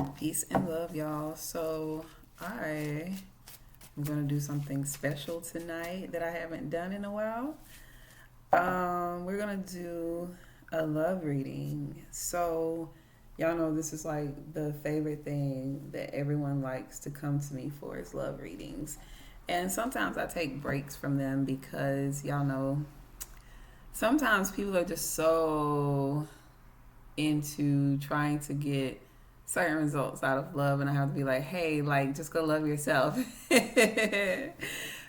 Peace and love, y'all. So, I am going to do something special tonight that I haven't done in a while. We're going to do a love reading. So, y'all know this is like the favorite thing that everyone likes to come to me for is love readings. And sometimes I take breaks from them because y'all know sometimes people are just so into trying to get certain results out of love, and I have to be like, hey, like, just go love yourself.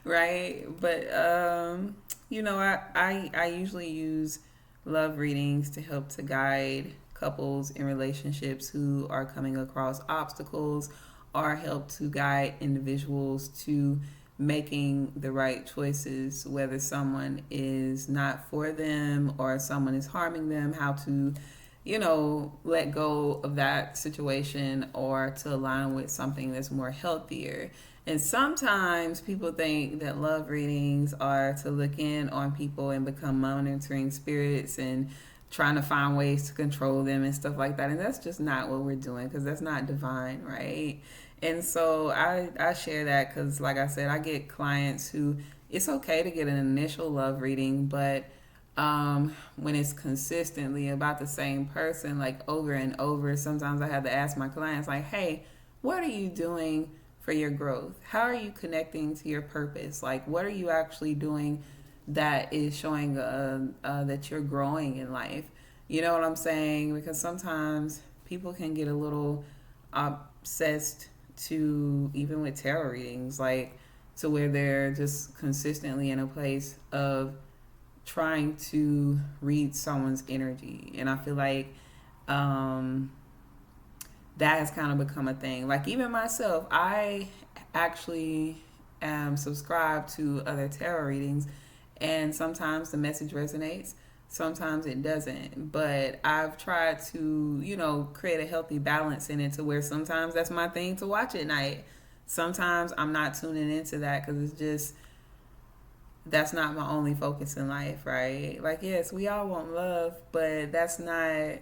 Right? But I usually use love readings to help to guide couples in relationships who are coming across obstacles, or help to guide individuals to making the right choices, whether someone is not for them or someone is harming them, how to let go of that situation or to align with something that's more healthier. And sometimes people think that love readings are to look in on people and become monitoring spirits and trying to find ways to control them and stuff like that. And that's just not what we're doing, because that's not divine, right? And so I share that because, like I said, I get clients who it's okay to get an initial love reading, but when it's consistently about the same person, like over and over, sometimes I have to ask my clients, like, hey, what are you doing for your growth? How are you connecting to your purpose? Like, what are you actually doing that is showing that you're growing in life? You know what I'm saying? Because sometimes people can get a little obsessed to even with tarot readings, like to where they're just consistently in a place of trying to read someone's energy. And I feel like um, that has kind of become a thing. Like, even myself, I actually am subscribed to other tarot readings, and sometimes the message resonates, sometimes it doesn't. But I've tried to, create a healthy balance in it to where sometimes that's my thing to watch at night. Sometimes I'm not tuning into that because it's just that's not my only focus in life, right? Like, yes, we all want love, but that's not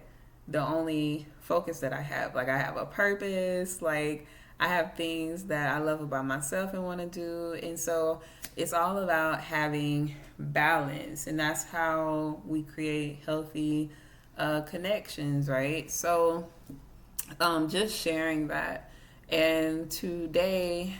the only focus that I have. Like, I have a purpose, like, I have things that I love about myself and want to do. And so it's all about having balance, and that's how we create healthy connections, right? So, just sharing that. And today,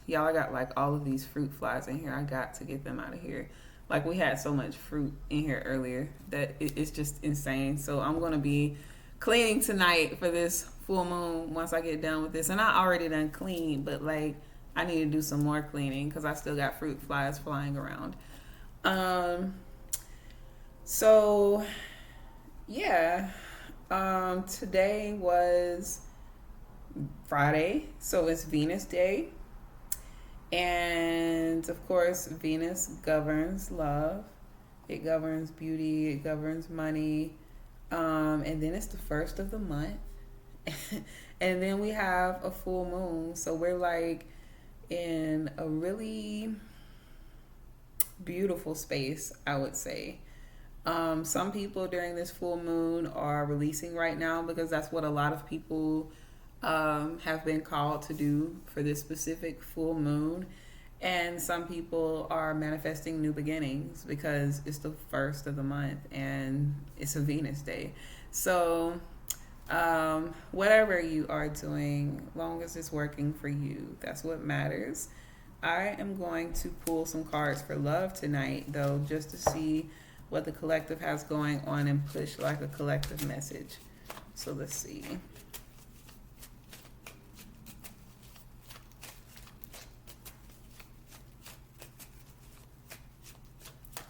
y'all, I got like all of these fruit flies in here. I got to get them out of here. Like, we had so much fruit in here earlier that it's just insane. So I'm going to be cleaning tonight for this full moon once I get done with this. And I already done cleaned, but like I need to do some more cleaning because I still got fruit flies flying around. Um, so yeah, today was Friday, so it's Venus Day. And of course, Venus governs love, it governs beauty, it governs money. And then it's the first of the month. And then we have a full moon. So we're like in a really beautiful space, I would say. Some people during this full moon are releasing right now because that's what a lot of people have been called to do for this specific full moon. And some people are manifesting new beginnings because it's the first of the month and it's a Venus day. So, whatever you are doing, long as it's working for you, that's what matters. I am going to pull some cards for love tonight, though, just to see what the collective has going on and push like a collective message. So let's see.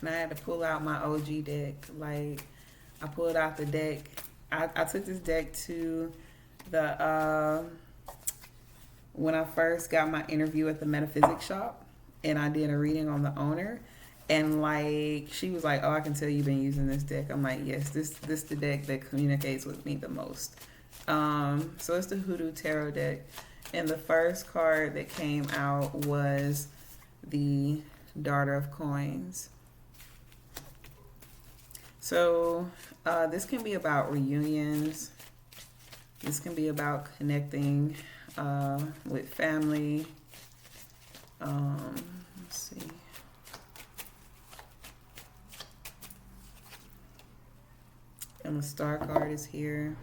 And I had to pull out my OG deck. Like, I pulled out the deck. I took this deck to the when I first got my interview at the metaphysics shop, and I did a reading on the owner. And like, she was like, "Oh, I can tell you've been using this deck." I'm like, "Yes, this the deck that communicates with me the most." So it's the Hoodoo Tarot deck, and the first card that came out was the Daughter of Coins. So this can be about reunions. This can be about connecting with family. Let's see. And the Star card is here.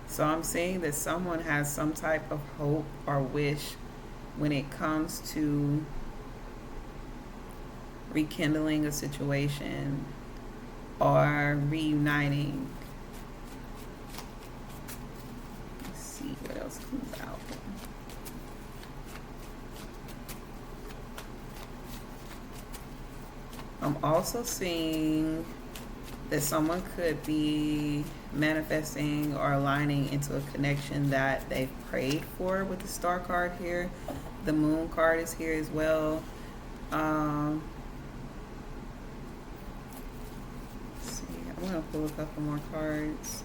So I'm seeing that someone has some type of hope or wish when it comes to rekindling a situation or reuniting. Let's see what else comes out. I'm also seeing that someone could be manifesting or aligning into a connection that they've prayed for with the Star card here. The Moon card is here as well. Let's see, I'm going to pull a couple more cards.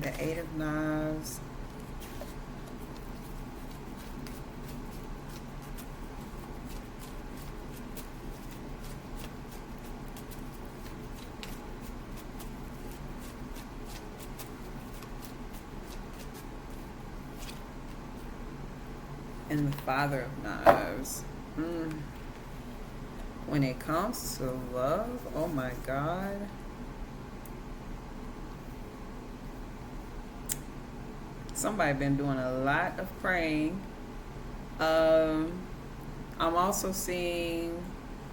The Eight of Knives. And the Father of Knives. When it comes to love, oh my God. Somebody been doing a lot of praying. I'm also seeing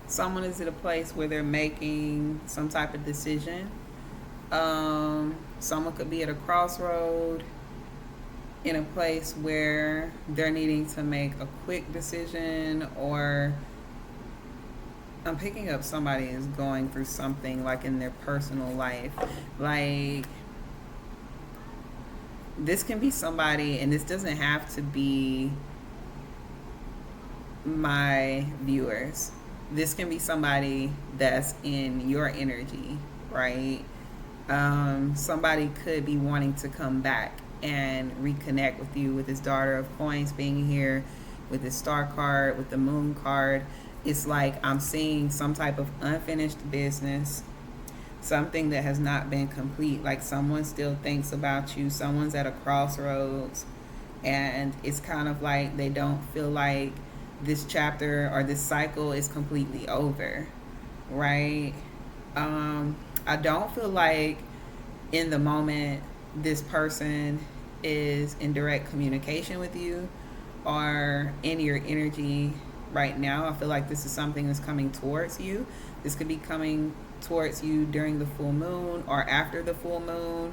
someone is at a place where they're making some type of decision. Someone could be at a crossroad in a place where they're needing to make a quick decision, or I'm picking up somebody is going through something like in their personal life. Like, this can be somebody, and this doesn't have to be my viewers. This can be somebody that's in your energy, right? Somebody could be wanting to come back and reconnect with you, with this Daughter of Coins being here, with this Star card, with the Moon card. It's like I'm seeing some type of unfinished business, something that has not been complete. Like someone still thinks about you, someone's at a crossroads, and it's kind of like they don't feel like this chapter or this cycle is completely over, right? I don't feel like in the moment this person is in direct communication with you or in your energy right now. I feel like this is something that's coming towards you. This could be coming towards you during the full moon or after the full moon.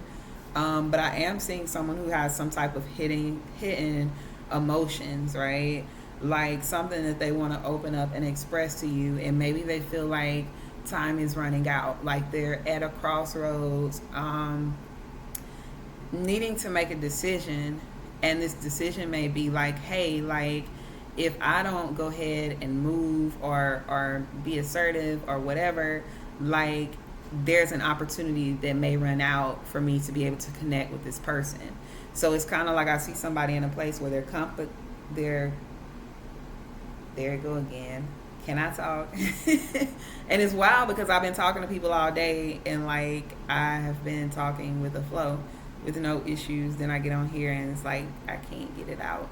But I am seeing someone who has some type of hidden emotions, right? Like something that they want to open up and express to you, and maybe they feel like time is running out, like they're at a crossroads, needing to make a decision. And this decision may be like, hey, like if I don't go ahead and move or be assertive or whatever, like there's an opportunity that may run out for me to be able to connect with this person. So it's kind of like I see somebody in a place where they're there you go again. Can I talk? And it's wild because I've been talking to people all day, and like I have been talking with a flow with no issues. Then I get on here and it's like I can't get it out.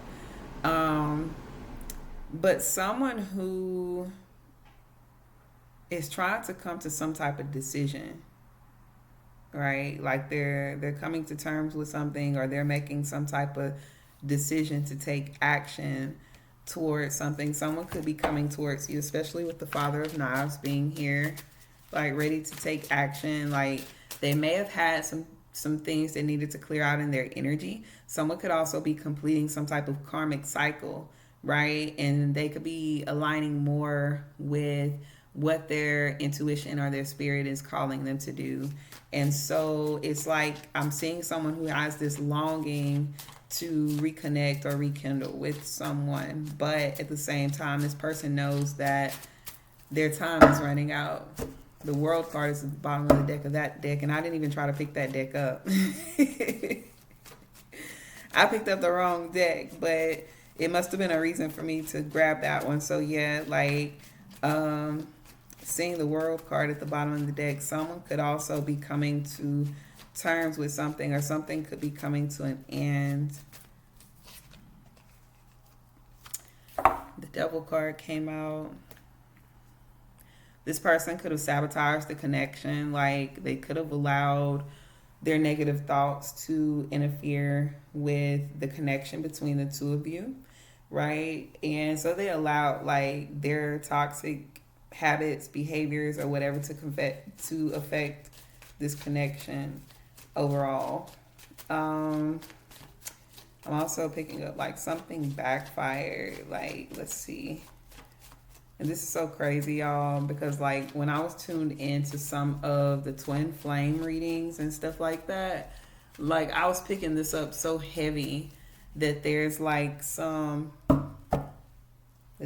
But someone who is trying to come to some type of decision, right? Like they're coming to terms with something, or they're making some type of decision to take action towards something. Someone could be coming towards you, especially with the Father of Knives being here, like ready to take action. Like they may have had some things that needed to clear out in their energy. Someone could also be completing some type of karmic cycle, right? And they could be aligning more with what their intuition or their spirit is calling them to do. And so it's like I'm seeing someone who has this longing to reconnect or rekindle with someone, but at the same time this person knows that their time is running out. The world card is at the bottom of the deck of that deck, and I didn't even try to pick that deck up. I picked up the wrong deck, but it must have been a reason for me to grab that one. So yeah, like seeing the world card at the bottom of the deck, someone could also be coming to terms with something, or something could be coming to an end. The devil card came out. This person could have sabotaged the connection. Like, they could have allowed their negative thoughts to interfere with the connection between the two of you, right? And so they allowed like their toxic habits, behaviors, or whatever to affect this connection overall. I'm also picking up like something backfired. Like, let's see. And this is so crazy, y'all, because like when I was tuned into some of the twin flame readings and stuff like that, like I was picking this up so heavy that there's like the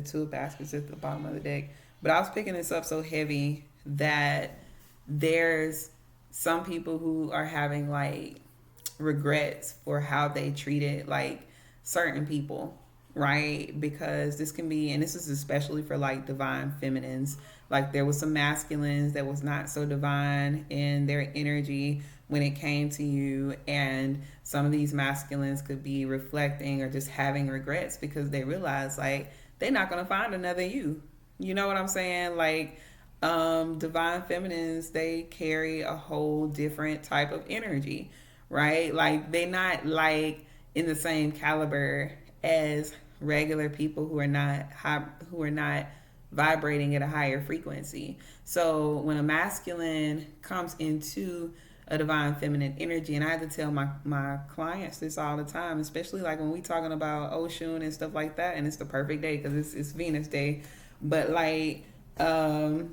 two of baskets at the bottom of the deck. But I was picking this up so heavy that there's some people who are having like regrets for how they treated like certain people, right? Because this can be, and this is especially for like divine feminines, like there was some masculines that was not so divine in their energy when it came to you, and some of these masculines could be reflecting or just having regrets because they realize like they're not going to find another you. You know what I'm saying? Like divine feminines, they carry a whole different type of energy, right? Like they're not like in the same caliber as regular people who are not vibrating at a higher frequency. So when a masculine comes into a divine feminine energy, and I have to tell my clients this all the time, especially like when we talking about Oshun and stuff like that, and it's the perfect day because it's Venus day. But like a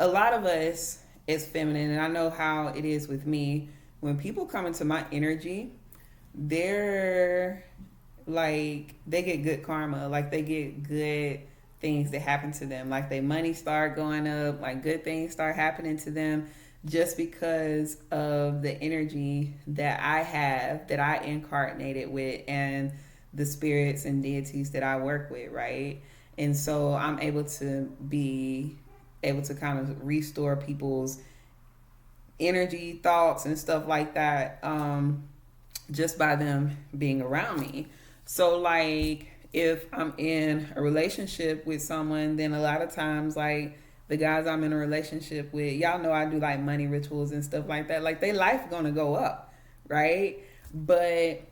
lot of us is feminine, and I know how it is with me. When people come into my energy, they're like, they get good karma, like they get good things that happen to them, like their money start going up, like good things start happening to them just because of the energy that I have, that I incarnated with, and the spirits and deities that I work with, right? And so I'm able to kind of restore people's energy, thoughts, and stuff like that, just by them being around me. So like if I'm in a relationship with someone, then a lot of times like the guys I'm in a relationship with, y'all know I do like money rituals and stuff like that. Like their life gonna go up, right? But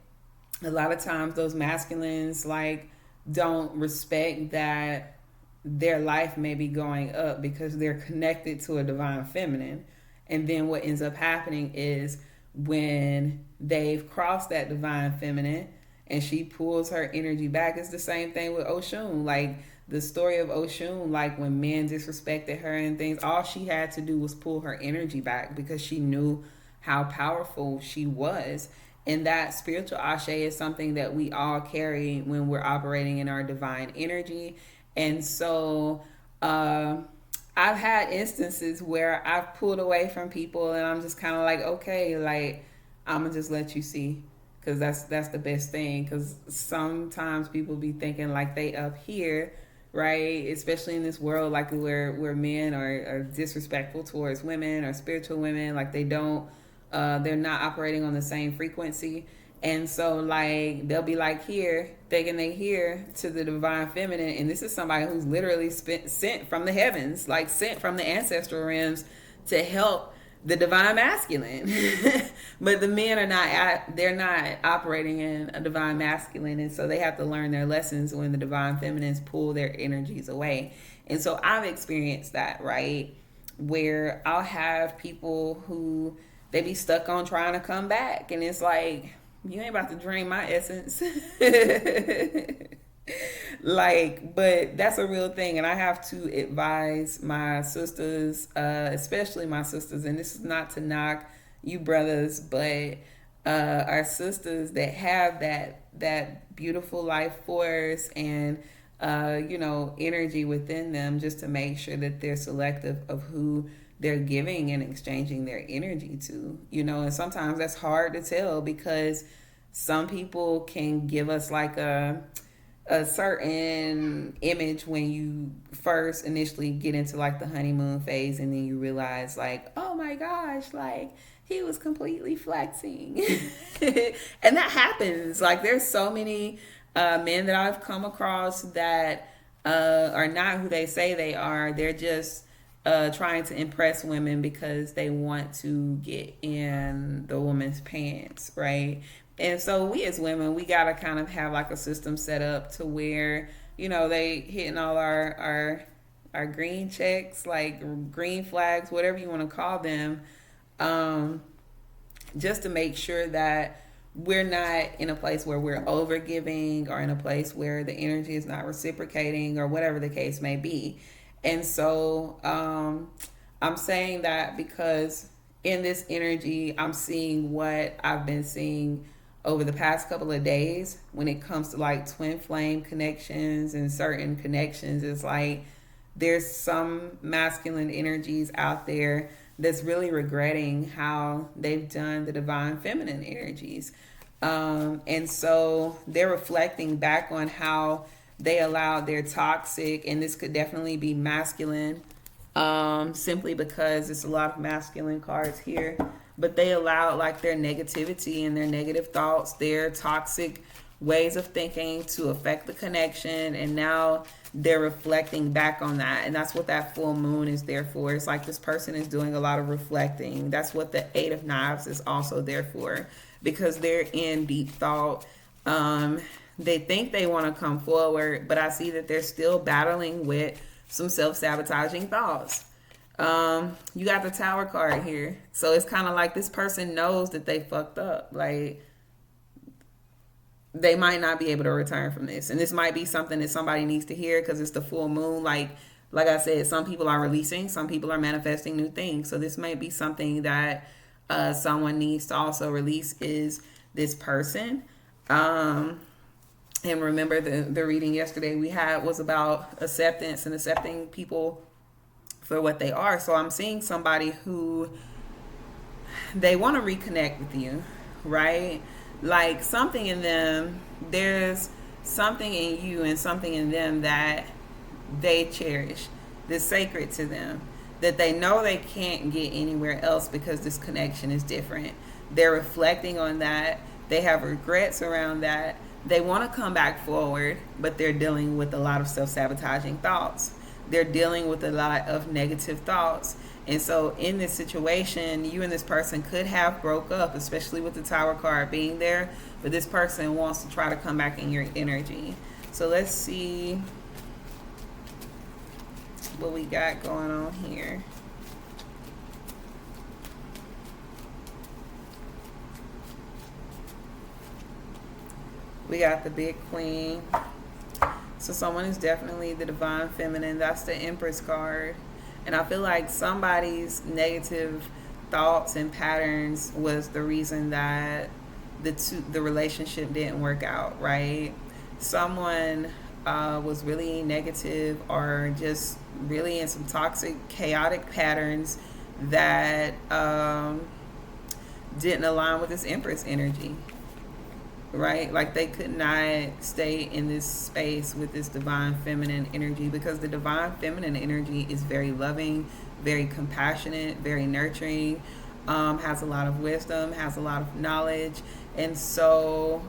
a lot of times those masculines like don't respect that their life may be going up because they're connected to a divine feminine. And then what ends up happening is when they've crossed that divine feminine and she pulls her energy back, it's the same thing with Oshun. Like the story of Oshun, like when men disrespected her and things, all she had to do was pull her energy back because she knew how powerful she was. And that spiritual ashe is something that we all carry when we're operating in our divine energy. And so I've had instances where I've pulled away from people and I'm just kind of like, okay, like I'm gonna just let you see, because that's the best thing. Because sometimes people be thinking like they up here, right? Especially in this world, like where men are disrespectful towards women or spiritual women, like they're not operating on the same frequency. And so like they'll be like here, thinking they here to the divine feminine, and this is somebody who's literally sent from the heavens, like sent from the ancestral realms to help the divine masculine. But the men they're not operating in a divine masculine, and so they have to learn their lessons when the divine feminines pull their energies away. And so I've experienced that, right? Where I'll have people who they be stuck on trying to come back, and it's like, you ain't about to drain my essence. Like, but that's a real thing. And I have to advise my sisters, especially my sisters, and this is not to knock you brothers, but our sisters that have that beautiful life force and energy within them, just to make sure that they're selective of who they're giving and exchanging their energy to. And sometimes that's hard to tell, because some people can give us like a certain image when you first initially get into like the honeymoon phase, and then you realize like, oh my gosh, like he was completely flexing. And that happens. Like there's so many men that I've come across that are not who they say they are. They're just trying to impress women because they want to get in the woman's pants, right? And so we as women, we gotta kind of have like a system set up to where, they hitting all our green checks, like green flags, whatever you want to call them, just to make sure that we're not in a place where we're over giving, or in a place where the energy is not reciprocating, or whatever the case may be. And so I'm saying that because in this energy, I'm seeing what I've been seeing over the past couple of days when it comes to like twin flame connections and certain connections. It's like there's some masculine energies out there that's really regretting how they've done the divine feminine energies. And so they're reflecting back on how they allowed their toxic, and this could definitely be masculine, simply because it's a lot of masculine cards here, but they allowed like their negativity and their negative thoughts, their toxic ways of thinking to affect the connection. And now they're reflecting back on that. And that's what that full moon is there for. It's like this person is doing a lot of reflecting. That's what the Eight of Knives is also there for, because they're in deep thought. They think they want to come forward, but I see that they're still battling with some self-sabotaging thoughts. You got the Tower card here. So it's kind of like this person knows that they fucked up. Like, they might not be able to return from this. And this might be something that somebody needs to hear, because it's the full moon. Like I said, some people are releasing, some people are manifesting new things. So this might be something that someone needs to also release, is this person. And remember, the reading yesterday we had was about acceptance and accepting people for what they are. So I'm seeing somebody who, they want to reconnect with you, right? Like something in them, there's something in you and something in them that they cherish, that's sacred to them, that they know they can't get anywhere else because this connection is different. They're reflecting on that. They have regrets around that. They want to come back forward, but they're dealing with a lot of self-sabotaging thoughts. They're dealing with a lot of negative thoughts. And so in this situation, you and this person could have broke up, especially with the Tower card being there, but this person wants to try to come back in your energy. So let's see what we got going on here. We got the Big Queen. So someone is definitely the divine feminine. That's the Empress card. And I feel like somebody's negative thoughts and patterns was the reason that the relationship didn't work out, right? Someone was really negative, or just really in some toxic, chaotic patterns that didn't align with this Empress energy. Right? Like they could not stay in this space with this divine feminine energy, because the divine feminine energy is very loving, very compassionate, very nurturing, has a lot of wisdom, has a lot of knowledge. And so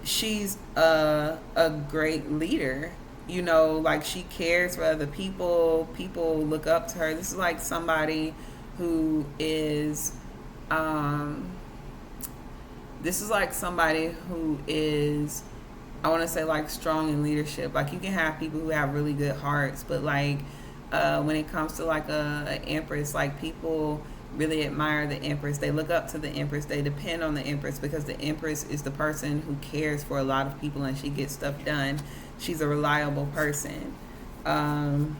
she's a great leader. Like she cares for other people. People look up to her. This is like somebody who is I want to say like strong in leadership. Like you can have people who have really good hearts, but like when it comes to like a Empress, like people really admire the Empress. They look up to the Empress. They depend on the Empress, because the Empress is the person who cares for a lot of people and she gets stuff done. She's a reliable person. So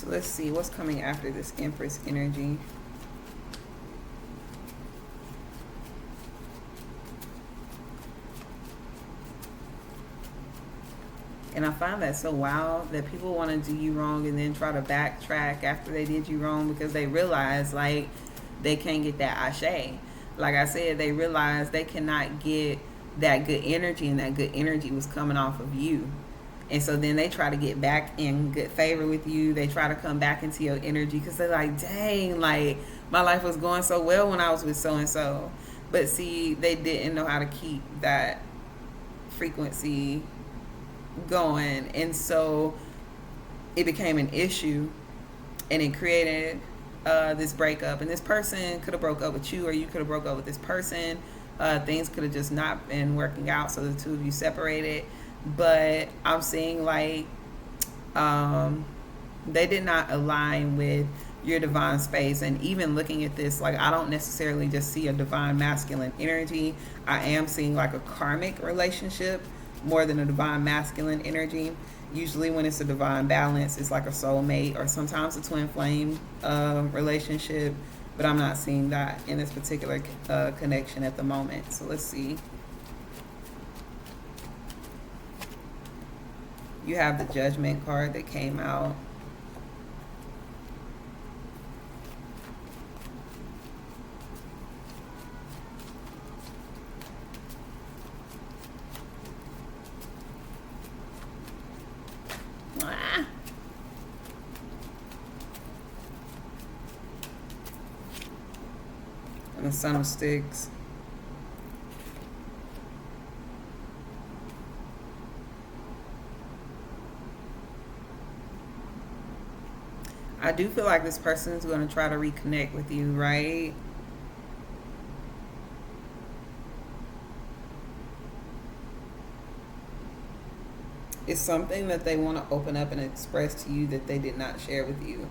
let's see what's coming after this Empress energy. And I find that so wild that people want to do you wrong and then try to backtrack after they did you wrong because they realize like they can't get that ashe. Like I said, they realize they cannot get that good energy, and that good energy was coming off of you. And so then they try to get back in good favor with you. They try to come back into your energy because they're like, dang, like my life was going so well when I was with so and so. But see, they didn't know how to keep that frequency going. And so it became an issue, and it created this breakup. And this person could have broke up with you, or you could have broke up with this person. Things could have just not been working out, so the two of you separated. But I'm seeing like they did not align with your divine space. And even looking at this, like I don't necessarily just see a divine masculine energy. I am seeing like a karmic relationship more than a divine masculine energy. Usually when it's a divine balance, it's like a soulmate or sometimes a twin flame relationship. But I'm not seeing that in this particular connection at the moment. So let's see. You have the Judgment card that came out. And the Son of Sticks. I do feel like this person is going to try to reconnect with you, right? It's something that they want to open up and express to you that they did not share with you.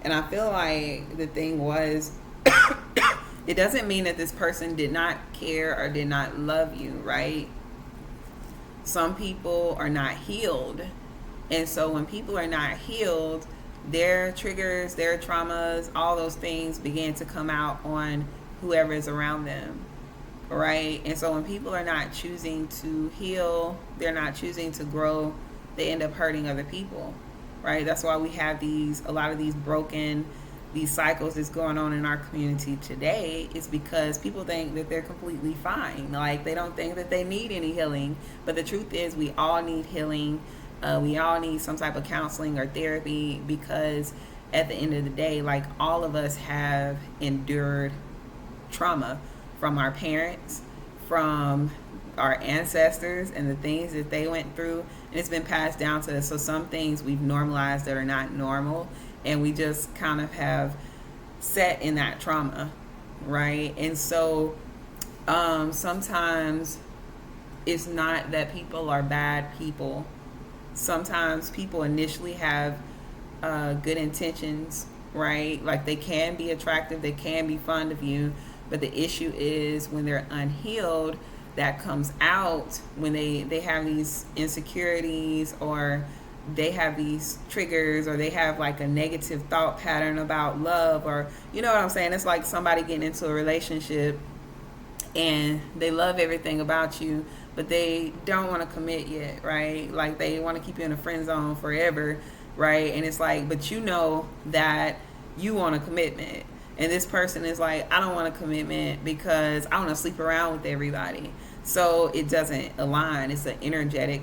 And I feel like the thing was, it doesn't mean that this person did not care or did not love you, right? Some people are not healed. And so when people are not healed, their triggers, their traumas, all those things begin to come out on whoever is around them, right? And so when people are not choosing to heal, they're not choosing to grow, they end up hurting other people, right? That's why we have a lot of these cycles that's going on in our community today. Is because people think that they're completely fine. Like they don't think that they need any healing. But the truth is we all need healing. We all need some type of counseling or therapy, because at the end of the day, like all of us have endured trauma from our parents, from our ancestors, and the things that they went through, and it's been passed down to us. So some things we've normalized that are not normal, and we just kind of have set in that trauma, right? And so sometimes it's not that people are bad people. Sometimes people initially have good intentions, right? Like they can be attractive, they can be fond of you, but the issue is when they're unhealed, that comes out when they have these insecurities, or they have these triggers, or they have like a negative thought pattern about love, or you know what I'm saying? It's like somebody getting into a relationship and they love everything about you, but they don't want to commit yet, right? Like they want to keep you in a friend zone forever, right? And it's like, but you know that you want a commitment. And this person is like, I don't want a commitment because I want to sleep around with everybody. So it doesn't align. It's an energetic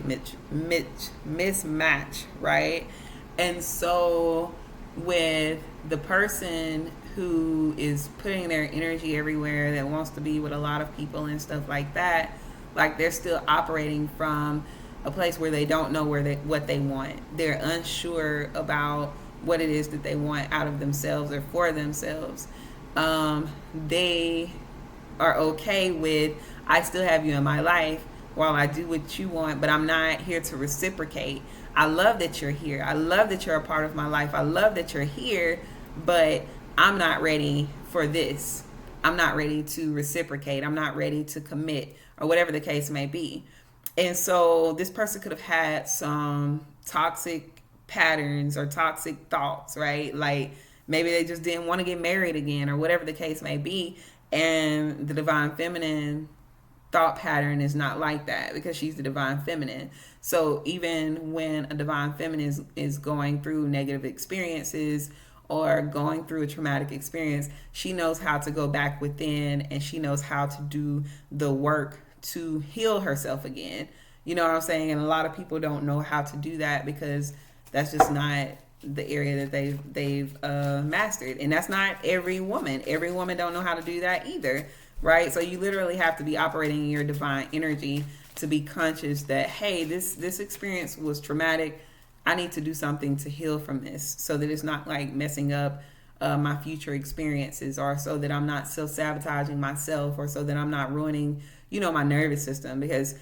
mismatch, right? And so with the person who is putting their energy everywhere, that wants to be with a lot of people and stuff like that, like they're still operating from a place where they don't know what they want. They're unsure about what it is that they want out of themselves or for themselves. They are okay with, I still have you in my life while I do what you want, but I'm not here to reciprocate. I love that you're here. I love that you're a part of my life. I love that you're here, but I'm not ready for this. I'm not ready to reciprocate. I'm not ready to commit, or whatever the case may be. And so this person could have had some toxic patterns or toxic thoughts, right? Like maybe they just didn't want to get married again, or whatever the case may be. And the divine feminine thought pattern is not like that because she's the divine feminine. So even when a divine feminine is going through negative experiences or going through a traumatic experience, she knows how to go back within, and she knows how to do the work to heal herself again. You know what I'm saying? And a lot of people don't know how to do that because that's just not the area that they've mastered. And that's not every woman. Every woman don't know how to do that either, right? So you literally have to be operating in your divine energy to be conscious that, hey, this experience was traumatic. I need to do something to heal from this so that it's not like messing up my future experiences, or so that I'm not self-sabotaging myself, or so that I'm not ruining, my nervous system. Because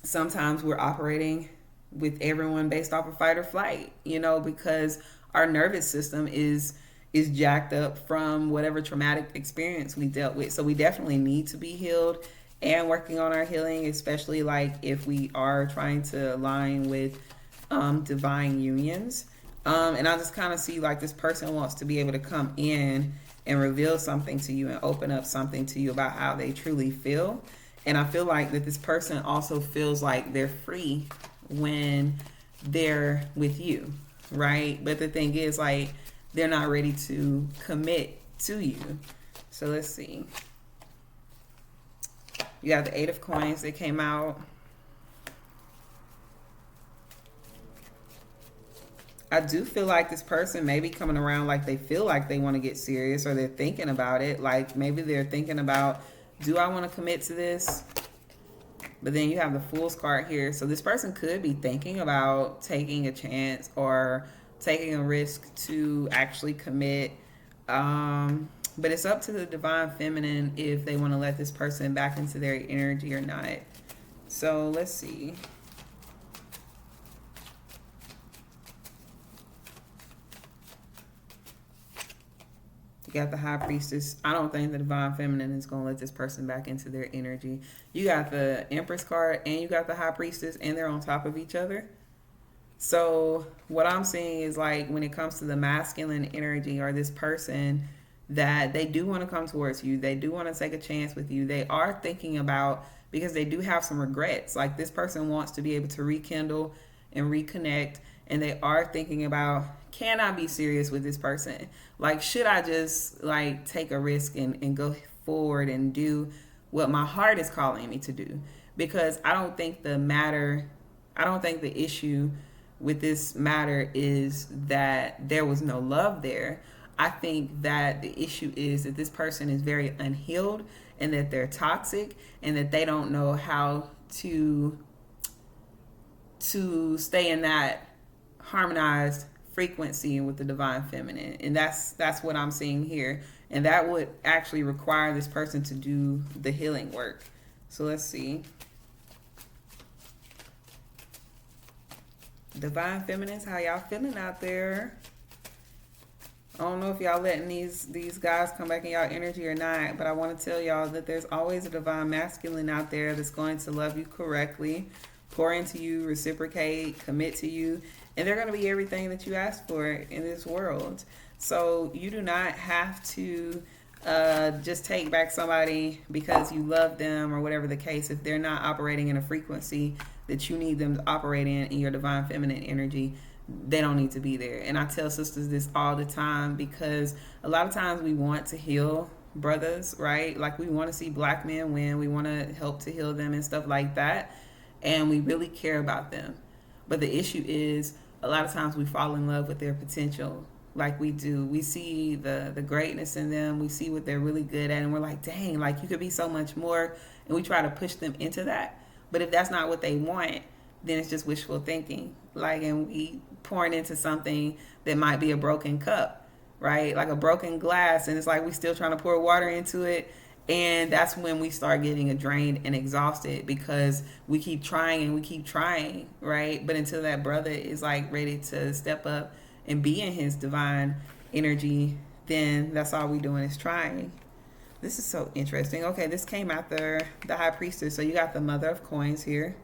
sometimes we're operating with everyone based off of fight or flight, because our nervous system is jacked up from whatever traumatic experience we dealt with. So we definitely need to be healed and working on our healing, especially like if we are trying to align with divine unions. And I just kind of see like this person wants to be able to come in and reveal something to you and open up something to you about how they truly feel. And I feel like that this person also feels like they're free when they're with you, right? But the thing is, like, they're not ready to commit to you. So let's see. You got the 8 of Coins that came out. I do feel like this person may be coming around like they feel like they want to get serious, or they're thinking about it. Like maybe they're thinking about, do I want to commit to this? But then you have the Fool's card here. So this person could be thinking about taking a chance or taking a risk to actually commit. But it's up to the divine feminine if they want to let this person back into their energy or not. So let's see. You got the High Priestess. I don't think the divine feminine is going to let this person back into their energy. You got the Empress card and you got the High Priestess, and they're on top of each other. So what I'm seeing is, like, when it comes to the masculine energy, or this person that they do want to come towards you, they do want to take a chance with you, they are thinking about, because they do have some regrets. Like this person wants to be able to rekindle and reconnect, and they are thinking about, can I be serious with this person? Like, should I just like take a risk and go forward and do what my heart is calling me to do? Because I don't think the issue with this matter is that there was no love there. I think that the issue is that this person is very unhealed, and that they're toxic, and that they don't know how to stay in that harmonized frequency with the divine feminine. And that's what I'm seeing here. And that would actually require this person to do the healing work. So let's see. Divine feminines, how y'all feeling out there? I don't know if y'all letting these guys come back in y'all energy or not, but I want to tell y'all that there's always a divine masculine out there that's going to love you correctly, pour into you, reciprocate, commit to you, and they're going to be everything that you ask for in this world. So you do not have to just take back somebody because you love them or whatever the case. If they're not operating in a frequency that you need them to operate in your divine feminine energy, they don't need to be there. And I tell sisters this all the time, because a lot of times we want to heal brothers, right? Like we want to see black men win. We want to help to heal them and stuff like that. And we really care about them. But the issue is, a lot of times we fall in love with their potential. Like we do. We see the greatness in them. We see what they're really good at. And we're like, dang, like you could be so much more. And we try to push them into that. But if that's not what they want, then it's just wishful thinking. Like, and we pouring into something that might be a broken cup, right? Like a broken glass. And it's like we still trying to pour water into it. And that's when we start getting drained and exhausted, because we keep trying and we keep trying, right? But until that brother is like ready to step up and be in his divine energy, then that's all we doing is trying. This is so interesting. Okay, this came after the High Priestess. So you got the Mother of Coins here.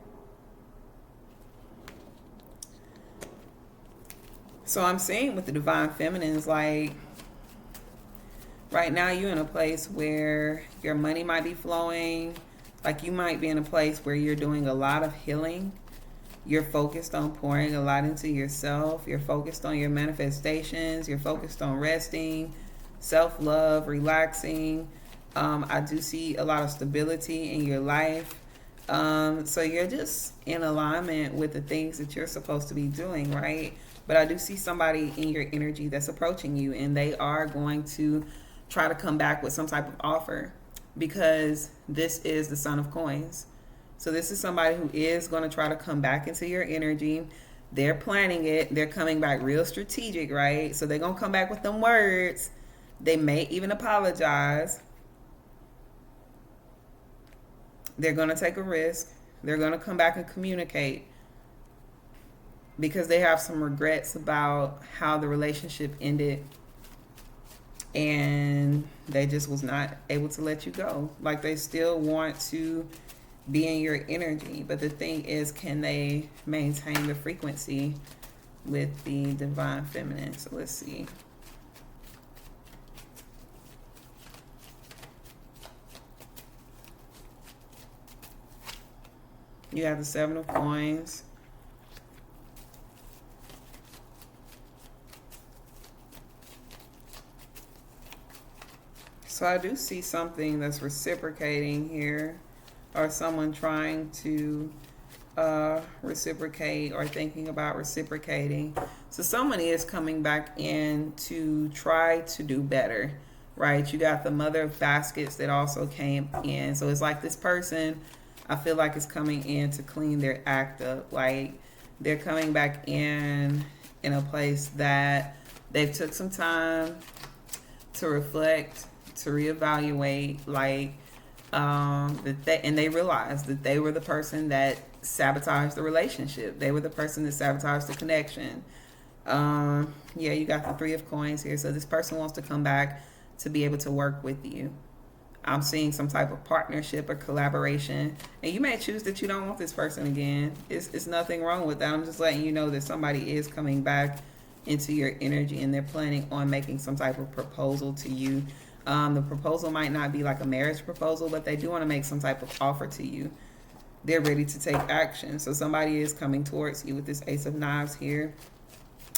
So I'm saying with the divine feminines, like Right now, you're in a place where your money might be flowing. Like, you might be in a place where you're doing a lot of healing. You're focused on pouring a lot into yourself. You're focused on your manifestations. You're focused on resting, self-love, relaxing. I do see a lot of stability in your life. So you're just in alignment with the things that you're supposed to be doing, right? But I do see somebody in your energy that's approaching you, and they are going to try to come back with some type of offer, because this is the Son of Coins. So this is somebody who is going to try to come back into your energy. They're planning it. They're coming back real strategic, right? So they're going to come back with them words. They may even apologize. They're going to take a risk. They're going to come back and communicate, because they have some regrets about how the relationship ended, and they just was not able to let you go. Like, they still want to be in your energy, but the thing is, can they maintain the frequency with the divine feminine? So let's see. You have the Seven of Coins. So I do see something that's reciprocating here, or someone trying to reciprocate or thinking about reciprocating. So someone is coming back in to try to do better, right? You got the Mother of Baskets that also came in. So it's like this person, I feel like, is coming in to clean their act up. Like, they're coming back in a place that they've took some time to reflect, to reevaluate, like, and they realized that they were the person that sabotaged the relationship. They were the person that sabotaged the connection. Yeah, you got the Three of Coins here. So this person wants to come back to be able to work with you. I'm seeing some type of partnership or collaboration, and you may choose that you don't want this person again. It's nothing wrong with that. I'm just letting you know that somebody is coming back into your energy, and they're planning on making some type of proposal to you. The proposal might not be like a marriage proposal, but they do want to make some type of offer to you. They're ready to take action. So somebody is coming towards you with this Ace of Knives here,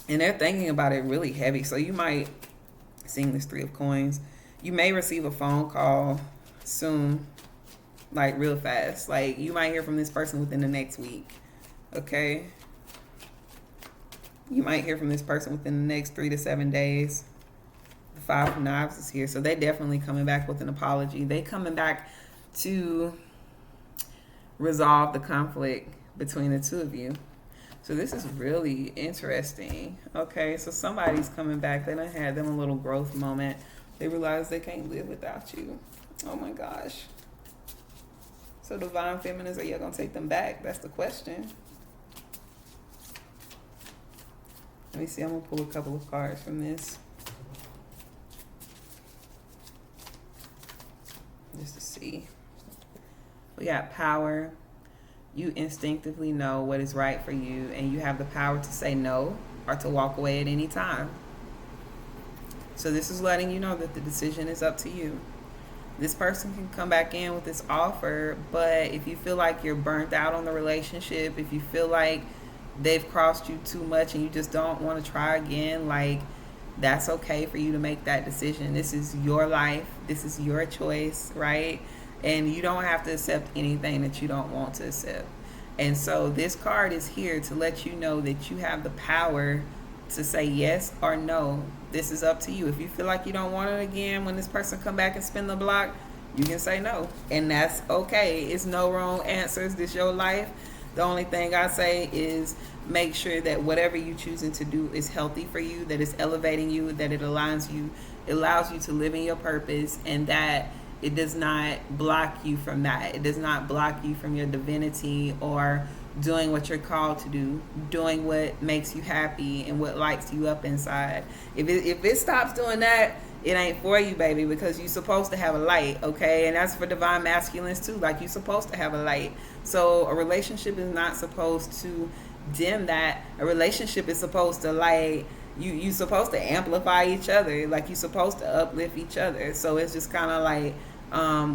and they're thinking about it really heavy. So you might, seeing this Three of Coins, you may receive a phone call soon, like real fast. Like, you might hear from this person within the next week, okay? You might hear from this person within the next 3 to 7 days. The Five of Knives is here. So they definitely coming back with an apology. They coming back to resolve the conflict between the two of you. So this is really interesting. Okay, so somebody's coming back. They done had them a little growth moment. They realize they can't live without you. Oh my gosh. So divine feminines, are you going to take them back? That's the question. Let me see. I'm going to pull a couple of cards from this, just to see. We got Power. You instinctively know what is right for you, and you have the power to say no or to walk away at any time. So this is letting you know that the decision is up to you. This person can come back in with this offer, but if you feel like you're burnt out on the relationship, if you feel like they've crossed you too much and you just don't want to try again, like, that's okay for you to make that decision. This is your life. This is your choice, right? And you don't have to accept anything that you don't want to accept. And so this card is here to let you know that you have the power to say yes or no. This is up to you. If you feel like you don't want it again when this person come back and spin the block, you can say no, and that's okay. It's no wrong answers. This your life. The only thing I say is make sure that whatever you choosing to do is healthy for you, that it's elevating you, that it aligns you, it allows you to live in your purpose, and that it does not block you from that. It does not block you from your divinity or doing what you're called to do, doing what makes you happy and what lights you up inside. If it stops doing that, it ain't for you, baby, because you're supposed to have a light, okay? And that's for divine masculines too. Like, you're supposed to have a light. So a relationship is not supposed to dim that. A relationship is supposed to light you supposed to amplify each other, like you're supposed to uplift each other. So it's just kind of like,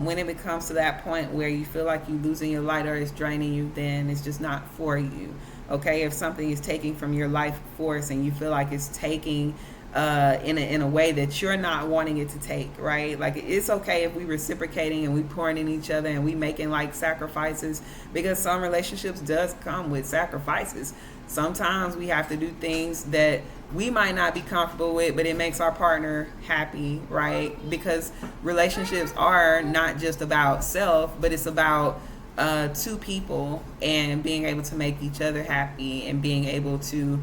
when it becomes to that point where you feel like you're losing your light or it's draining you, then it's just not for you. Okay, if something is taking from your life force and you feel like it's taking in a way that you're not wanting it to take, right? Like, it's okay if we reciprocating and we pouring in each other and we making like sacrifices, because some relationships does come with sacrifices. Sometimes we have to do things that we might not be comfortable with, but it makes our partner happy, right? Because relationships are not just about self, but it's about two people and being able to make each other happy and being able to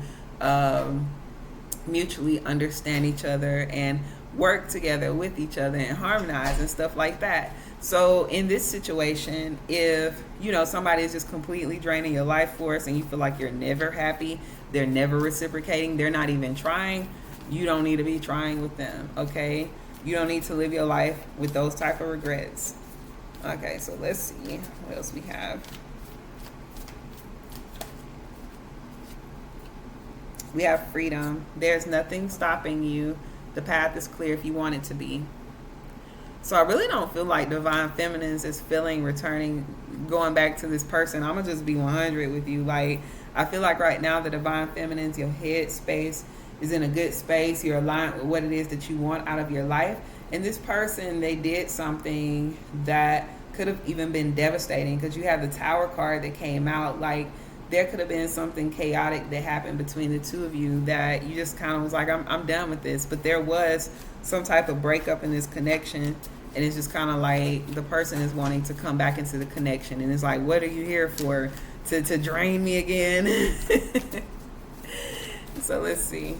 mutually understand each other and work together with each other and harmonize and stuff like that. So in this situation, if somebody is just completely draining your life force and you feel like you're never happy, they're never reciprocating, they're not even trying, you don't need to be trying with them. Okay, you don't need to live your life with those type of regrets. Okay, so let's see what else we have. We have freedom. There's nothing stopping you. The path is clear if you want it to be. So I really don't feel like Divine Feminines is feeling returning, going back to this person. I'm going to just be 100 with you. Like, I feel like right now the Divine Feminines, your head space is in a good space. You're aligned with what it is that you want out of your life. And this person, they did something that could have even been devastating, because you have the Tower card that came out. Like, there could have been something chaotic that happened between the two of you that you just kind of was like, I'm done with this. But there was some type of breakup in this connection, and it's just kind of like the person is wanting to come back into the connection, and it's like, what are you here for? To drain me again? So let's see.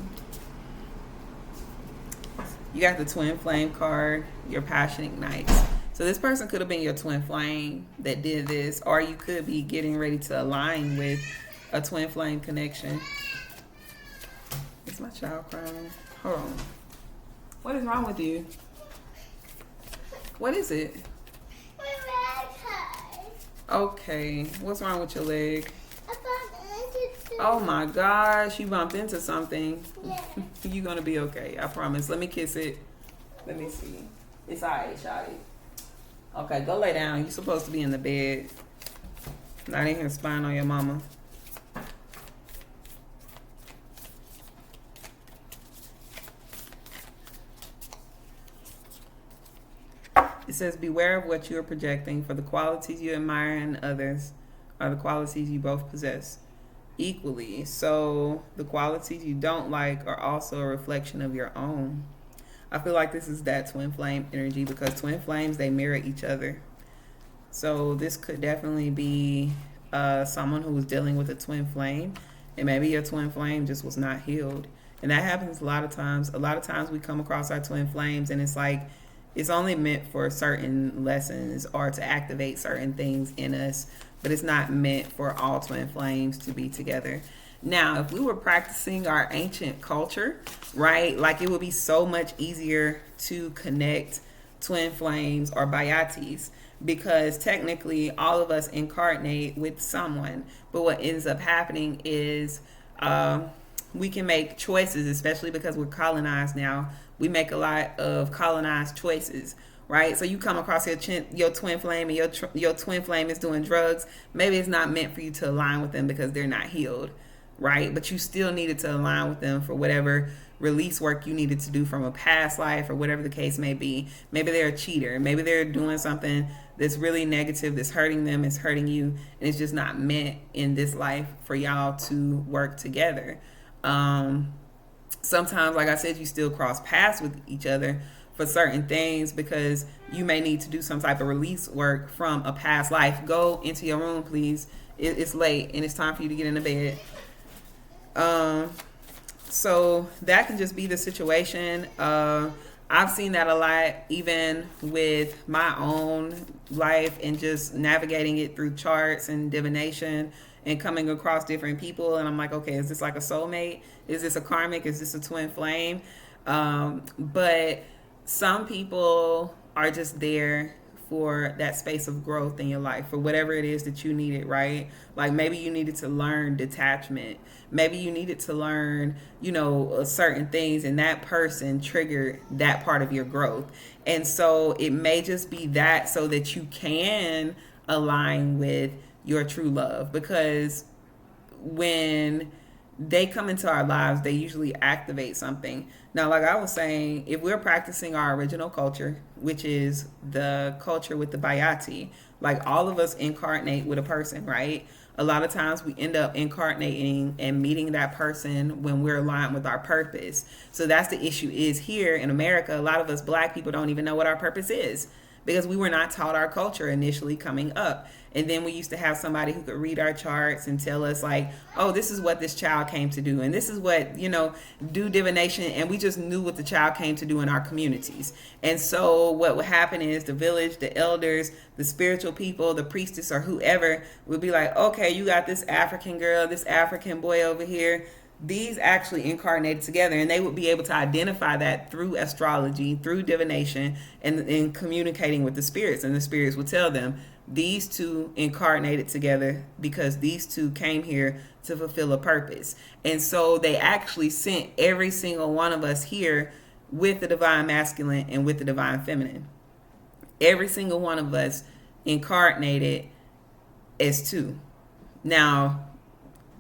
You got the Twin Flame card. Your passion ignites. So this person could have been your twin flame that did this, or you could be getting ready to align with a twin flame connection. Is my child crying? Hold on. What is wrong with you? What is it? My leg hurts. Okay. What's wrong with your leg? I bumped into Oh my gosh, you bumped into something. Yeah. You're gonna be okay, I promise. Let me kiss it. Let me see. It's alright, shawty. Okay, go lay down. You're supposed to be in the bed. Not in here spying on your mama. It says, beware of what you are projecting, for the qualities you admire in others are the qualities you both possess equally. So the qualities you don't like are also a reflection of your own. I feel like this is that twin flame energy, because twin flames, they mirror each other. So this could definitely be someone who was dealing with a twin flame, and maybe your twin flame just was not healed. And that happens a lot of times. A lot of times we come across our twin flames and it's like, it's only meant for certain lessons or to activate certain things in us, but it's not meant for all twin flames to be together. Now, if we were practicing our ancient culture, right, like, it would be so much easier to connect twin flames or Bayatis, because technically all of us incarnate with someone. But what ends up happening is we can make choices, especially because we're colonized now. We make a lot of colonized choices, right? So you come across your twin flame, and your twin flame is doing drugs. Maybe it's not meant for you to align with them because they're not healed, right? But you still needed to align with them for whatever release work you needed to do from a past life or whatever the case may be. Maybe they're a cheater. Maybe they're doing something that's really negative, that's hurting them, it's hurting you, and it's just not meant in this life for y'all to work together. Sometimes, like I said, you still cross paths with each other for certain things, because you may need to do some type of release work from a past life. Go into your room, please. It's late and it's time for you to get into bed. So that can just be the situation. I've seen that a lot, even with my own life and just navigating it through charts and divination and coming across different people. And I'm like, okay, is this like a soulmate? Is this a karmic? Is this a twin flame? But some people are just there for that space of growth in your life, for whatever it is that you needed, right? Like maybe you needed to learn detachment. Maybe you needed to learn, certain things, and that person triggered that part of your growth. And so it may just be that so that you can align with your true love, because when they come into our lives, they usually activate something. Now, like I was saying, if we're practicing our original culture, which is the culture with the Bayati, like all of us incarnate with a person, right? A lot of times we end up incarnating and meeting that person when we're aligned with our purpose. So that's the issue is here in America, a lot of us Black people don't even know what our purpose is, because we were not taught our culture initially coming up. And then we used to have somebody who could read our charts and tell us like, oh, this is what this child came to do. And this is what, do divination. And we just knew what the child came to do in our communities. And so what would happen is the village, the elders, the spiritual people, the priestess or whoever would be like, okay, you got this African girl, this African boy over here. These actually incarnated together, and they would be able to identify that through astrology, through divination, and communicating with the spirits. And the spirits would tell them, these two incarnated together because these two came here to fulfill a purpose. And so they actually sent every single one of us here with the divine masculine and with the divine feminine. Every single one of us incarnated as two. Now,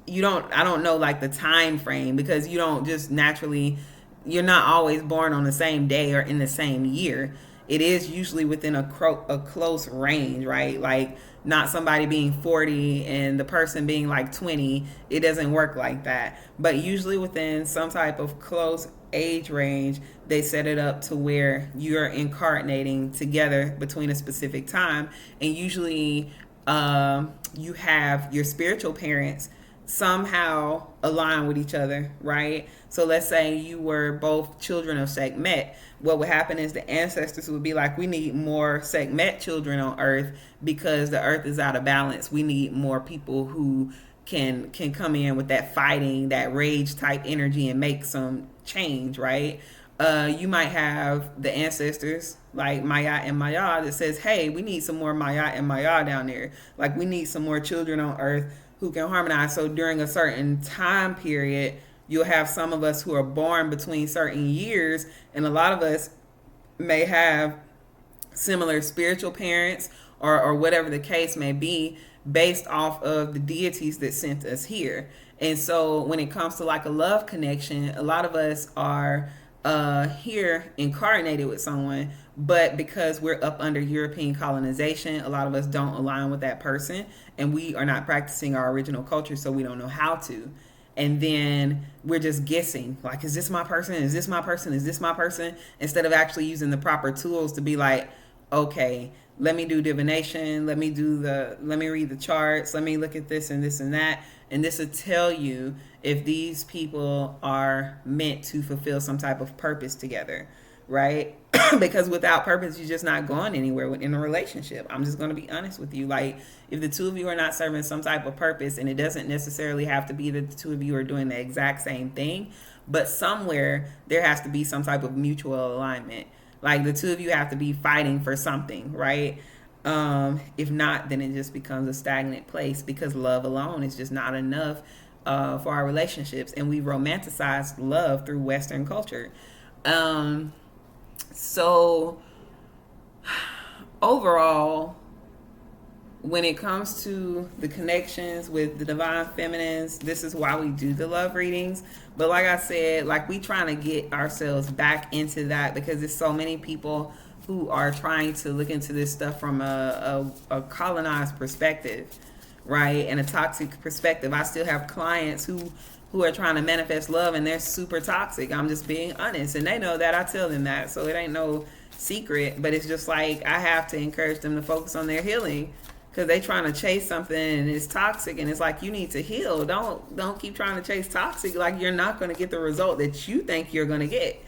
I don't know like the time frame, because you don't just naturally, you're not always born on the same day or in the same year. It is usually within a close range, right? Like not somebody being 40 and the person being like 20. It doesn't work like that. But usually within some type of close age range, they set it up to where you're incarnating together between a specific time. And usually you have your spiritual parents somehow align with each other, right? So let's say you were both children of Sekhmet. What would happen is the ancestors would be like, we need more Sekhmet children on earth because the earth is out of balance. We need more people who can come in with that fighting, that rage type energy and make some change, right? You might have the ancestors like Maya and Maya that says, hey, we need some more Maya and Maya down there. Like we need some more children on earth who can harmonize. So during a certain time period, you'll have some of us who are born between certain years, and a lot of us may have similar spiritual parents or whatever the case may be, based off of the deities that sent us here. And so when it comes to like a love connection, a lot of us are here incarnated with someone, but because we're up under European colonization, a lot of us don't align with that person, and we are not practicing our original culture, so we don't know how to. And then we're just guessing, like, is this my person? Is this my person? Is this my person? Instead of actually using the proper tools to be like, okay, let me do divination. Let me read the charts. Let me look at this and this and that. And this will tell you if these people are meant to fulfill some type of purpose together, right? Because without purpose, you're just not going anywhere in a relationship. I'm just going to be honest with you. Like, if the two of you are not serving some type of purpose, and it doesn't necessarily have to be that the two of you are doing the exact same thing, but somewhere there has to be some type of mutual alignment. Like the two of you have to be fighting for something, right? If not, then it just becomes a stagnant place, because love alone is just not enough for our relationships. And we romanticize love through Western culture. So overall, when it comes to the connections with the divine feminines, this is why we do the love readings. But like I said, like we trying to get ourselves back into that, because there's so many people who are trying to look into this stuff from a colonized perspective, right? And a toxic perspective. I still have clients who are trying to manifest love, and they're super toxic. I'm just being honest, and they know that. I tell them that, so it ain't no secret. But it's just like I have to encourage them to focus on their healing, because they trying to chase something and it's toxic, and it's like, you need to heal. Don't keep trying to chase toxic. Like, you're not going to get the result that you think you're going to get.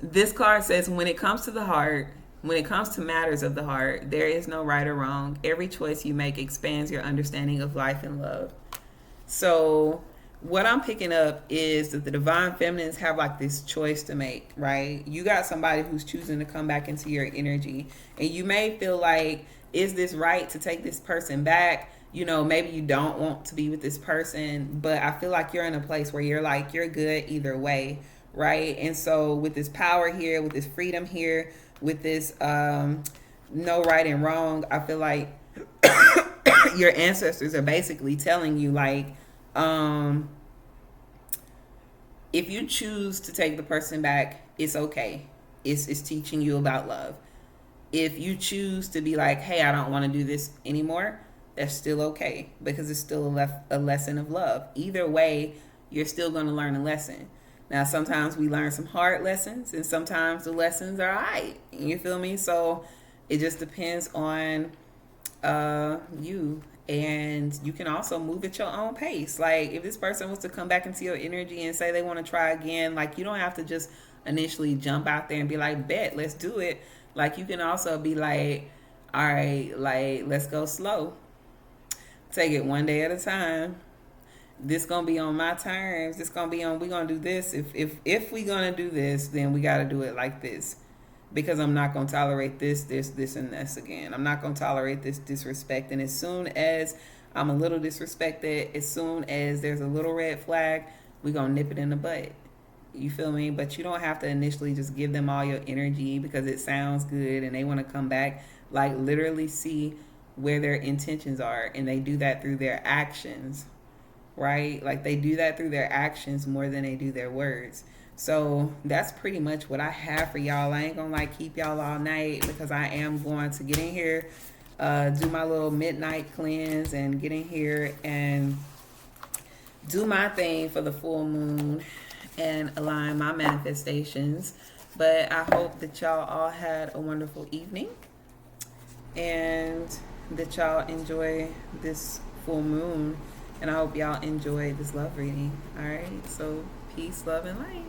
This card says, when it comes to the heart, when it comes to matters of the heart, there is no right or wrong. Every choice you make expands your understanding of life and love. So what I'm picking up is that the divine feminines have like this choice to make, right? You got somebody who's choosing to come back into your energy, and you may feel like, is this right to take this person back? Maybe you don't want to be with this person, but I feel like you're in a place where you're like, you're good either way, right? And so with this power here, with this freedom here, with this no right and wrong, I feel like your ancestors are basically telling you like, if you choose to take the person back, it's okay. It's teaching you about love. If you choose to be like, hey, I don't want to do this anymore, that's still okay, because it's still a lesson of love. Either way, you're still going to learn a lesson. Now, sometimes we learn some hard lessons, and sometimes the lessons are all right. You feel me? So it just depends on you. And you can also move at your own pace. Like, if this person was to come back into your energy and say they want to try again, like, you don't have to just initially jump out there and be like, bet, let's do it. Like, you can also be like, all right, like, let's go slow. Take it one day at a time. This gonna be on my terms. This gonna be on, we gonna do this. If we gonna do this, then we gotta do it like this. Because I'm not going to tolerate this, and this again. I'm not going to tolerate this disrespect. And as soon as I'm a little disrespected, as soon as there's a little red flag, we're going to nip it in the butt. You feel me? But you don't have to initially just give them all your energy because it sounds good and they want to come back. Like, literally see where their intentions are. And they do that through their actions, right? Like, they do that through their actions more than they do their words. So that's pretty much what I have for y'all. I ain't gonna keep y'all all night because I am going to get in here, do my little midnight cleanse and get in here and do my thing for the full moon and align my manifestations. But I hope that y'all all had a wonderful evening and that y'all enjoy this full moon. And I hope y'all enjoy this love reading. All right. So peace, love, and light.